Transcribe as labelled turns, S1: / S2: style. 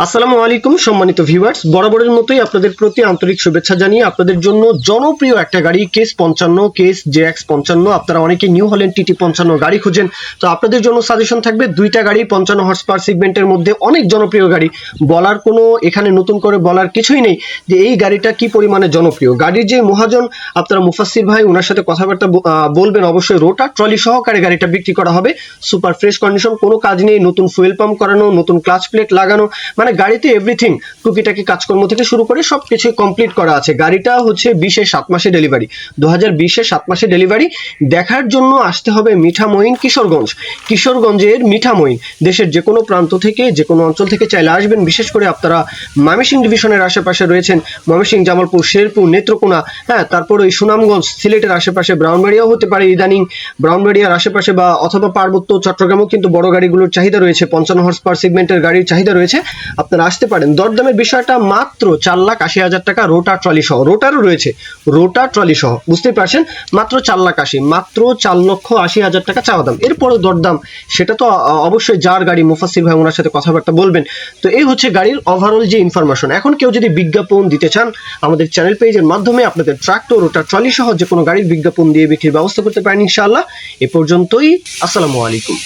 S1: আসসালামু আলাইকুম সম্মানিত ভিউয়ার্স, বরাবরের মতোই আপনাদের প্রতি আন্তরিক শুভেচ্ছা জানিয়ে আপনাদের জন্য জনপ্রিয় একটা গাড়ি কেস 55 কেস জেএক্স 55। আপনারা অনেকে নিউ হল্যান্ড টিটি 55 গাড়ি খুঁজেন, তো আপনাদের জন্য সাজেশন থাকবে দুইটা গাড়ি 55 হর্স পাওয়ার সেগমেন্টের মধ্যে অনেক জনপ্রিয় গাড়ি। বলার কোনো এখানে নতুন করে বলার কিছুই নেই যে এই গাড়িটা কি পরিমাণে জনপ্রিয়। গাড়ির যে মহাজন আপনারা মুফাসসির ভাই ওনার সাথে কথাবার্তা বলবেন, অবশ্যই রোটার ট্রলি সহকারে গাড়িটা বিক্রি করা হবে। সুপার ফ্রেশ কন্ডিশন, কোনো কাজ নেই, নতুন ফুয়েল পাম্প করানো, নতুন ক্লাচ প্লেট লাগানো, মানে গাড়িতে এভরিথিং টুকিটাকি কাজকর্ম থেকে শুরু করে সবকিছু কমপ্লিট করা আছে। গাড়িটা হচ্ছে 20-এর 7 মাসে ডেলিভারি, 2020-এর 7 মাসে ডেলিভারি। দেখার জন্য আসতে হবে মিঠামইন কিশোরগঞ্জের মিঠামইন। দেশের যে কোনো প্রান্ত থেকে যে কোনো অঞ্চল থেকে চাইলে আসবেন। বিশেষ করে আপনারা ময়মনসিংহ ডিভিশনের আশেপাশে রয়েছেন, ময়মনসিংহ, জামালপুর, শেরপুর, নেত্রকোনা, তারপর ওই সুনামগঞ্জ, সিলেটের আশেপাশে ব্রাহ্মণবাড়িয়াও হতে পারে, ইদানিং ব্রাহ্মণবাড়িয়ার আশেপাশে বা অথবা পার্বত্য চট্টগ্রামেও কিন্তু বড় গাড়িগুলোর চাহিদা রয়েছে, 55 হর্স পাওয়ার সেগমেন্টের গাড়ির চাহিদা রয়েছে। আপনারা আসতে পারেন। দরদামের বিষয়টা মাত্র 4,80,000 টাকা, রোটার ট্রলি সহ। রোটারও রয়েছে, রোটার ট্রলি সহ, বুঝতেই পারছেন। মাত্র 4,80,000, মাত্র 4,80,000 টাকা চাওয়া দাম। এরপরে দরদাম সেটা তো অবশ্যই যার গাড়ি মুফাসসির ভাই ওনার সাথে কথাবার্তা বলবেন। তো এই হচ্ছে গাড়ির ওভারঅল যে ইনফরমেশন। এখন কেউ যদি বিজ্ঞাপন দিতে চান আমাদের চ্যানেল পেজের মাধ্যমে আপনাদের ট্রাক্টর, রোটার ট্রলি সহ যে কোনো গাড়ির বিজ্ঞাপন দিয়ে বিক্রির ব্যবস্থা করতে পারেন ইনশাআল্লাহ। এ পর্যন্তই, আসসালামু আলাইকুম।